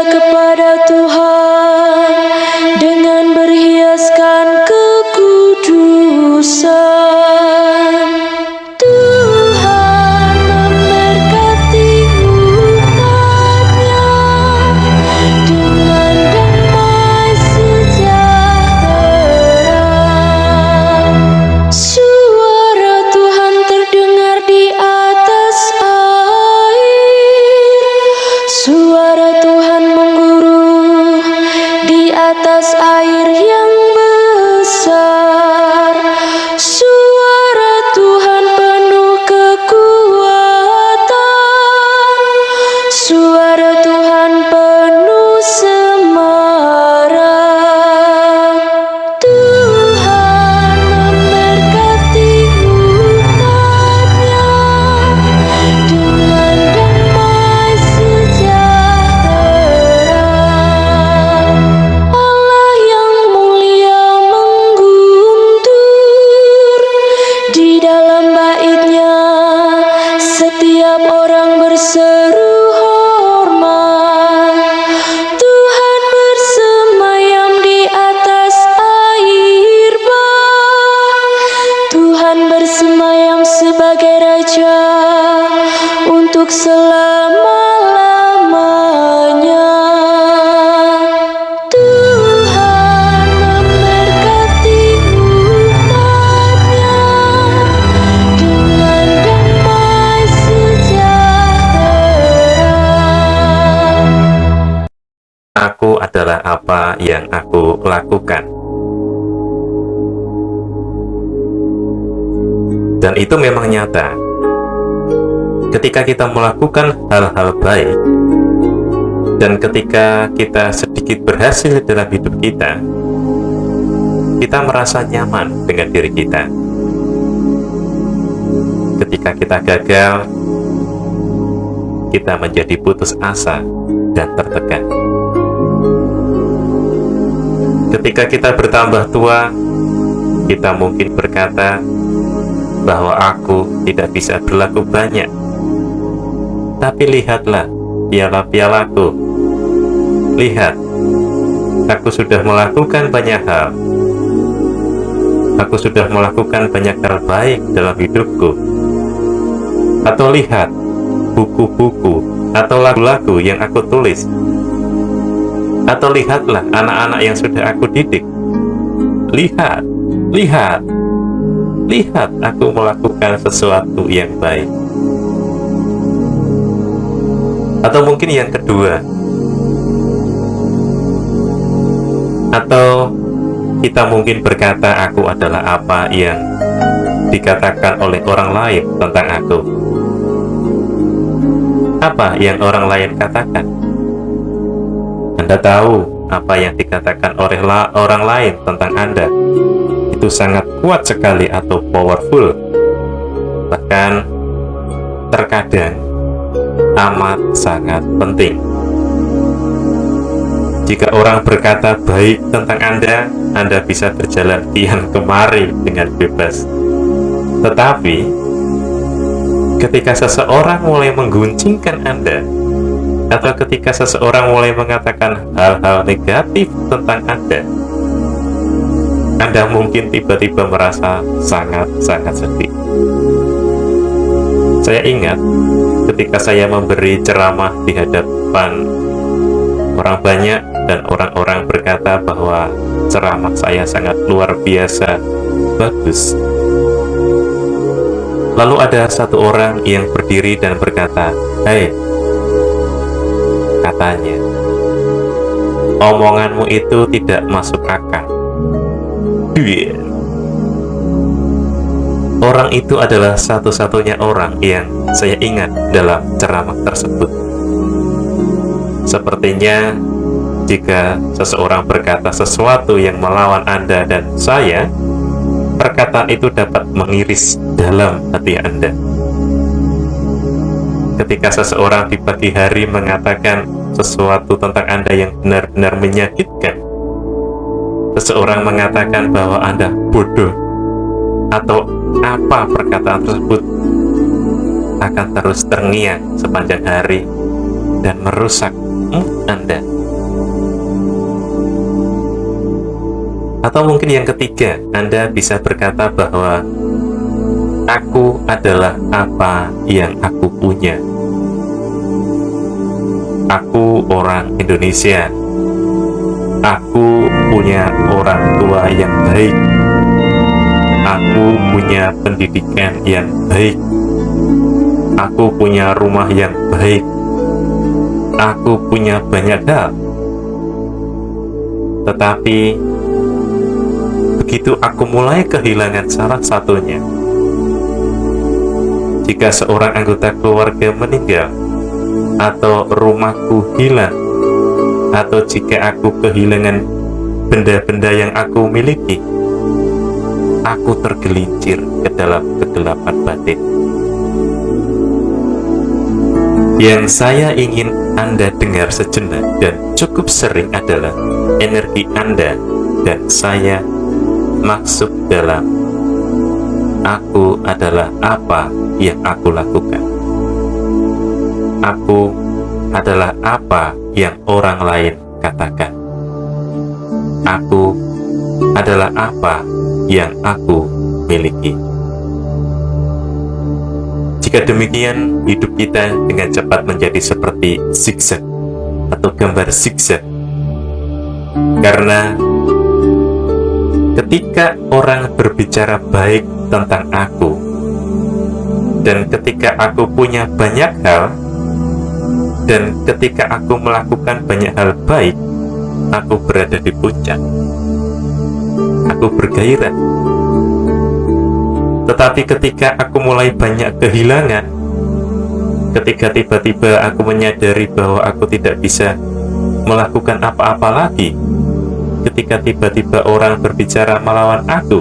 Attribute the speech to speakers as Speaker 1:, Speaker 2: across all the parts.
Speaker 1: kepada Tuhan dengan berhiaskan kekudusan. Tuhan memberkati umat-Nya dengan damai sejahtera. Suara Tuhan terdengar di atas air. Suara Tuhan mengguruh di atas air yang besar. Suara Tuhan penuh kekuatan. Suara Tuhan penuh semarak. Tuhan memberkati umat-Nya dengan damai sejahtera. Allah yang mulia mengguntur di dalam bait-Nya. Setiap orang berseru hormat. Tuhan bersemayam di atas air bah. Tuhan bersemayam sebagai Raja untuk selama-lamanya. Tuhan memberkati umat-Nya dengan damai sejahtera.
Speaker 2: Aku adalah apa yang aku lakukan. Dan itu memang nyata. Ketika kita melakukan hal-hal baik, dan ketika kita sedikit berhasil dalam hidup kita merasa nyaman dengan diri kita. Ketika kita gagal, kita menjadi putus asa dan tertekan. Ketika kita bertambah tua, kita mungkin berkata bahwa aku tidak bisa berlaku banyak. Tapi lihatlah piala-pialaku. Lihat, aku sudah melakukan banyak hal. Aku sudah melakukan banyak hal baik dalam hidupku. Atau lihat buku-buku atau lagu-lagu yang aku tulis. Atau lihatlah anak-anak yang sudah aku didik. Lihat, lihat, lihat aku melakukan sesuatu yang baik. Atau mungkin yang kedua, atau kita mungkin berkata aku adalah apa yang dikatakan oleh orang lain tentang aku. Apa yang orang lain katakan? Anda tahu apa yang dikatakan oleh orang lain tentang Anda. Itu sangat kuat sekali atau powerful. Bahkan terkadang amat sangat penting. Jika orang berkata baik tentang Anda bisa berjalan kian kemari dengan bebas. Tetapi ketika seseorang mulai mengguncingkan Anda, atau ketika seseorang mulai mengatakan hal-hal negatif tentang Anda mungkin tiba-tiba merasa sangat-sangat sedih. Saya ingat ketika saya memberi ceramah di hadapan orang banyak dan orang-orang berkata bahwa ceramah saya sangat luar biasa bagus. Lalu ada satu orang yang berdiri dan berkata, "Hei," katanya, "omonganmu itu tidak masuk akal." Orang itu adalah satu-satunya orang yang saya ingat dalam ceramah tersebut. Sepertinya jika seseorang berkata sesuatu yang melawan Anda dan saya, perkataan itu dapat mengiris dalam hati Anda. Ketika seseorang di pagi hari mengatakan sesuatu tentang Anda yang benar-benar menyakitkan, seseorang mengatakan bahwa Anda bodoh, atau apa perkataan tersebut akan terus terngiang sepanjang hari dan merusak mood Anda. Atau mungkin yang ketiga, Anda bisa berkata bahwa aku adalah apa yang aku punya. Aku orang Indonesia. Aku punya orang tua yang baik. Aku punya pendidikan yang baik. Aku punya rumah yang baik. Aku punya banyak hal. Tetapi begitu aku mulai kehilangan salah satunya, jika seorang anggota keluarga meninggal, atau rumahku hilang, atau jika aku kehilangan benda-benda yang aku miliki, aku tergelincir ke dalam kegelapan batin. Yang saya ingin Anda dengar sejenak dan cukup sering adalah energi Anda dan saya masuk dalam aku adalah apa yang aku lakukan. Aku adalah apa yang orang lain katakan. Aku adalah apa yang aku miliki. Jika demikian, hidup kita dengan cepat menjadi seperti zigzag atau gambar zigzag. Karena ketika orang berbicara baik tentang aku, dan ketika aku punya banyak hal, dan ketika aku melakukan banyak hal baik, aku berada di puncak. Aku bergairah. Tetapi ketika aku mulai banyak kehilangan, ketika tiba-tiba aku menyadari bahwa aku tidak bisa melakukan apa-apa lagi, ketika tiba-tiba orang berbicara melawan aku,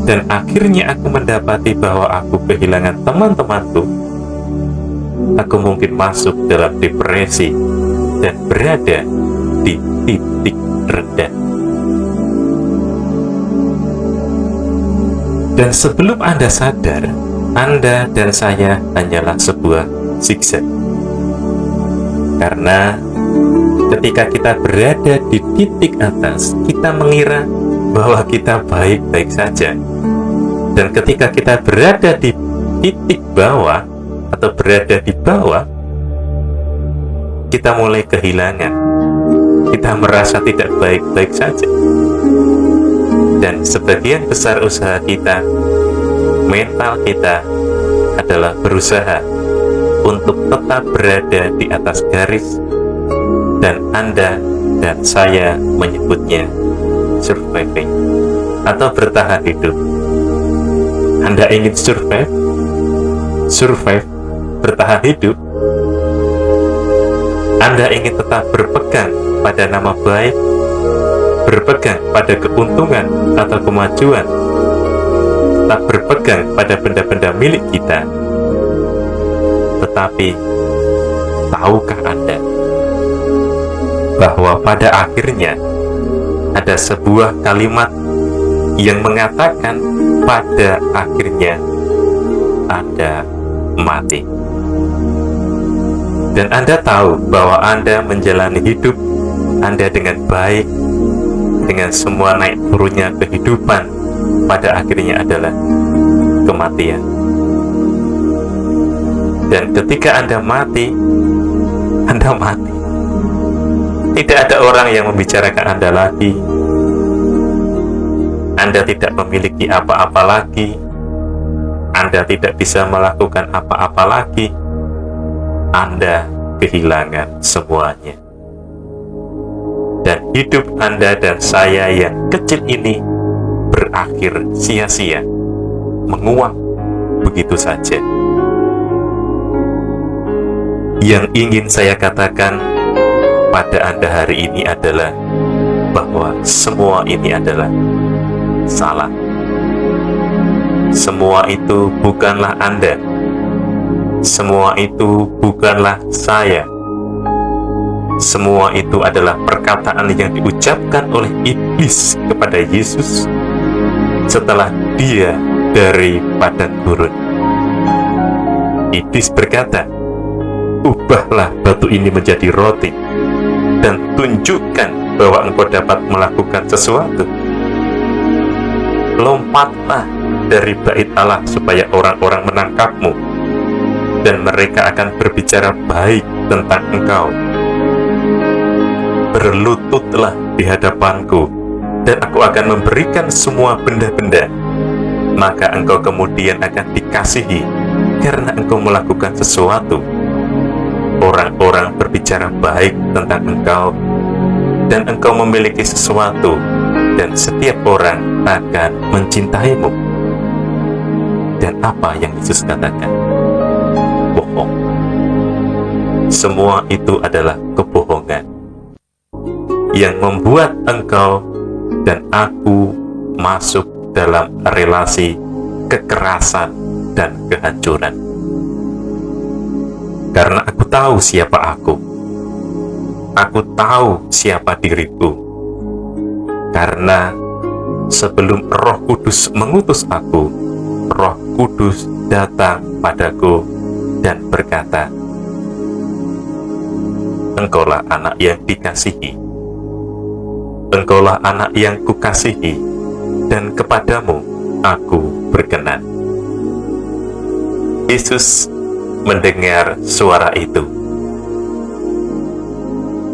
Speaker 2: dan akhirnya aku mendapati bahwa aku kehilangan teman-temanku, aku mungkin masuk dalam depresi dan berada di titik rendah. Dan sebelum Anda sadar, Anda dan saya hanyalah sebuah zigzag. Karena ketika kita berada di titik atas, kita mengira bahwa kita baik-baik saja. Dan ketika kita berada di titik bawah atau berada di bawah, kita mulai kehilangan. Kita merasa tidak baik-baik saja. Dan sebagian besar usaha kita, mental kita adalah berusaha untuk tetap berada di atas garis, dan Anda dan saya menyebutnya surviving atau bertahan hidup. Anda ingin survive, bertahan hidup. Anda ingin tetap berpegang pada nama baik, berpegang pada keuntungan atau kemajuan, tetap berpegang pada benda-benda milik kita. Tetapi, tahukah Anda bahwa pada akhirnya ada sebuah kalimat yang mengatakan pada akhirnya Anda mati. Dan Anda tahu bahwa Anda menjalani hidup Anda dengan baik, dengan semua naik turunnya kehidupan, pada akhirnya adalah kematian. Dan ketika Anda mati, Anda mati. Tidak ada orang yang membicarakan Anda lagi. Anda tidak memiliki apa-apa lagi. Anda tidak bisa melakukan apa-apa lagi. Anda kehilangan semuanya. Dan hidup Anda dan saya yang kecil ini berakhir sia-sia, menguap begitu saja. Yang ingin saya katakan pada Anda hari ini adalah bahwa semua ini adalah salah. Semua itu bukanlah Anda. Semua itu bukanlah saya. Semua itu adalah perkataan yang diucapkan oleh iblis kepada Yesus setelah dia dari padang gurun. Iblis berkata, "Ubahlah batu ini menjadi roti, dan tunjukkan bahwa engkau dapat melakukan sesuatu." lompatlah dari bait Allah supaya orang-orang menangkapmu, dan mereka akan berbicara baik tentang engkau. Berlututlah di hadapanku, dan aku akan memberikan semua benda-benda. Maka engkau kemudian akan dikasihi karena engkau melakukan sesuatu. Orang-orang berbicara baik tentang engkau, dan engkau memiliki sesuatu, dan setiap orang akan mencintaimu. Dan apa yang Yesus katakan? Bohong. Semua itu adalah kebohongan yang membuat engkau dan aku masuk dalam relasi kekerasan dan kehancuran. Karena aku tahu siapa aku. Aku tahu siapa diriku. Karena sebelum Roh Kudus mengutus aku, Roh Kudus datang padaku dan berkata, engkaulah anak yang dikasihi. Engkaulah anak yang kukasihi, dan kepadamu aku berkenan. Yesus mendengar suara itu.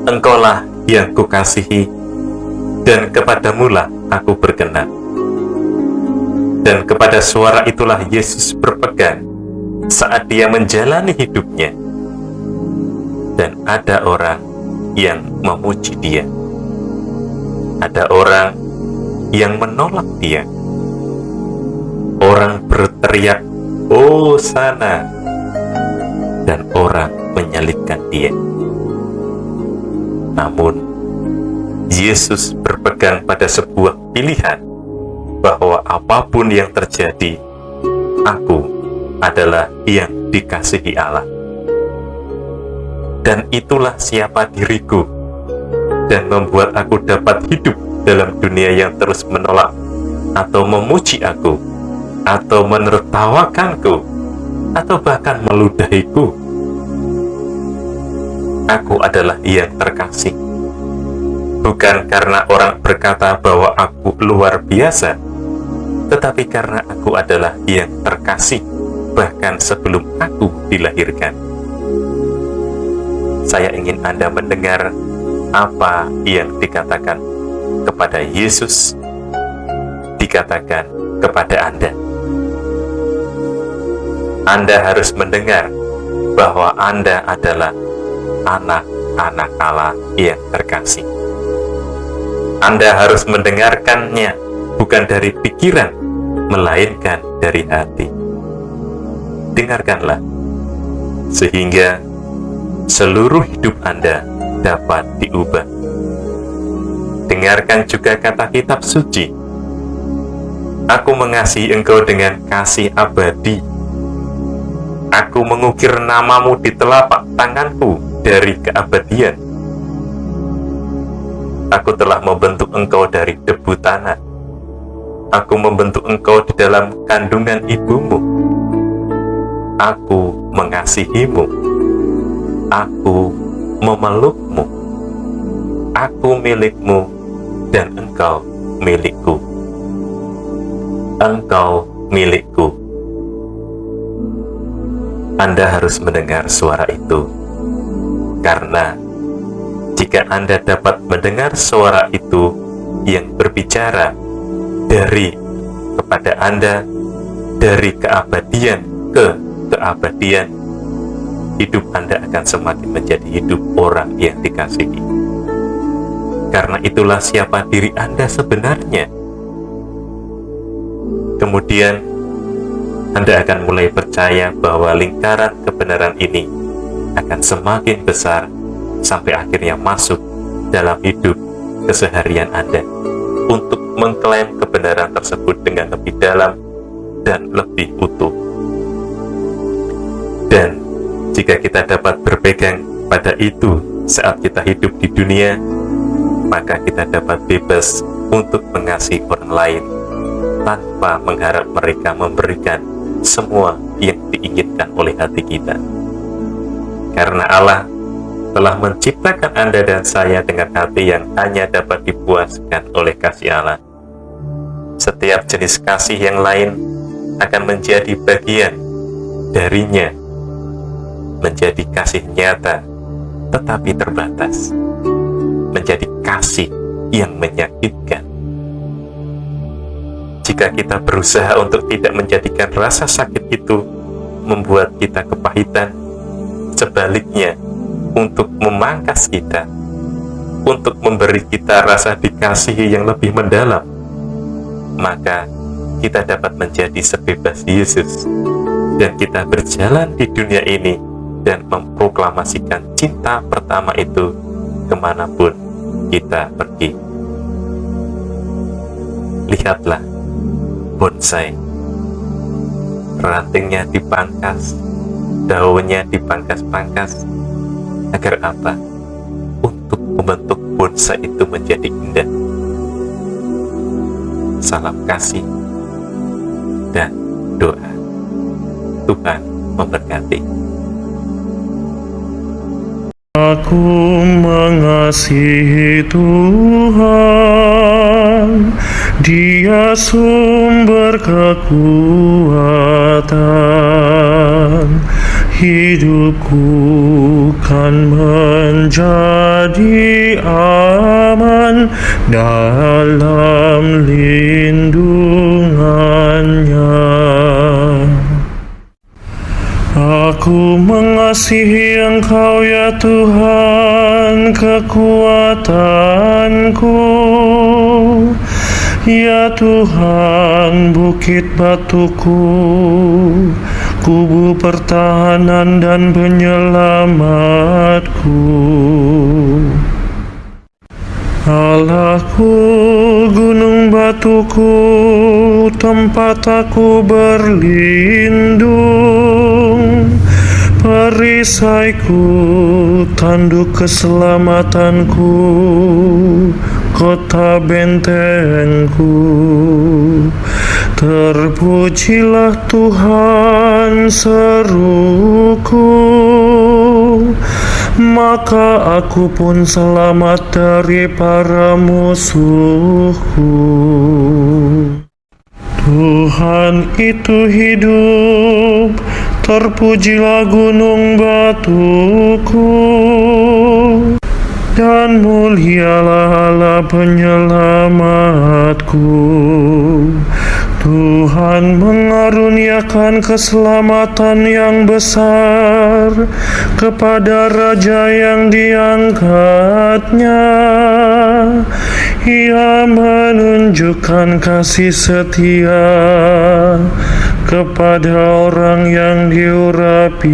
Speaker 2: Engkaulah yang kukasihi, dan kepadamulah aku berkenan. Dan kepada suara itulah Yesus berpegang saat dia menjalani hidupnya. Dan ada orang yang memuji dia. Ada orang yang menolak dia. Orang berteriak, "Hosana!" dan orang menyalibkan dia. Namun, Yesus berpegang pada sebuah pilihan bahwa apapun yang terjadi, aku adalah yang dikasihi Allah. Dan itulah siapa diriku, dan membuat aku dapat hidup dalam dunia yang terus menolak atau memuji aku, atau menertawakanku, atau bahkan meludahiku. Aku adalah yang terkasih, bukan karena orang berkata bahwa aku luar biasa, tetapi karena aku adalah yang terkasih bahkan sebelum aku dilahirkan. Saya ingin Anda mendengar apa yang dikatakan kepada Yesus, dikatakan kepada Anda. Anda harus mendengar bahwa Anda adalah anak-anak Allah yang terkasih. Anda harus mendengarkannya bukan dari pikiran, melainkan dari hati. Dengarkanlah, sehingga seluruh hidup Anda dapat diubah. Dengarkan juga kata kitab suci. Aku mengasihi engkau dengan kasih abadi. Aku mengukir namamu di telapak tanganku dari keabadian. Aku telah membentuk engkau dari debu tanah. Aku membentuk engkau di dalam kandungan ibumu. Aku mengasihimu. Aku memelukmu. Aku milikmu, dan engkau milikku. Engkau milikku. Anda harus mendengar suara itu, karena jika Anda dapat mendengar suara itu yang berbicara dari kepada Anda, dari keabadian ke keabadian, hidup Anda akan semakin menjadi hidup orang yang dikasihi. Karena itulah siapa diri Anda sebenarnya. Kemudian Anda akan mulai percaya bahwa lingkaran kebenaran ini akan semakin besar sampai akhirnya masuk dalam hidup keseharian Anda untuk mengklaim kebenaran tersebut dengan lebih dalam dan lebih utuh. Dan jika kita dapat berpegang pada itu saat kita hidup di dunia, maka kita dapat bebas untuk mengasihi orang lain tanpa mengharap mereka memberikan semua yang diinginkan oleh hati kita. Karena Allah telah menciptakan Anda dan saya dengan hati yang hanya dapat dipuaskan oleh kasih Allah. setiap jenis kasih yang lain akan menjadi bagian darinya, menjadi kasih nyata tetapi terbatas, menjadi kasih yang menyakitkan. Jika kita berusaha untuk tidak menjadikan rasa sakit itu membuat kita kepahitan, sebaliknya untuk memangkas kita, untuk memberi kita rasa dikasihi yang lebih mendalam, maka kita dapat menjadi sebebas Yesus dan kita berjalan di dunia ini dan memproklamasikan cinta pertama itu kemanapun kita pergi. Lihatlah bonsai, rantingnya dipangkas, daunnya dipangkas-pangkas, agar apa? Untuk membentuk bonsai itu menjadi indah. Salam kasih dan doa. Tuhan memberkati.
Speaker 3: Aku mengasihi Tuhan, Dia sumber kekuatan. Hidupku kan menjadi aman dalam lindungannya. Aku mengasihi Engkau ya Tuhan, kekuatanku. Ya Tuhan, bukit batuku, kubu pertahanan dan penyelamatku. Allahku, gunung batuku, tempat aku berlindung, perisaiku, tanduk keselamatanku, kota bentengku. Terpujilah Tuhan, seruku, maka aku pun selamat dari para musuhku. Tuhan itu hidup, terpujilah gunung batuku, dan mulialah Allah penyelamatku. Tuhan mengaruniakan keselamatan yang besar kepada raja yang diangkatnya. Ia menunjukkan kasih setia kepada orang yang diurapinya.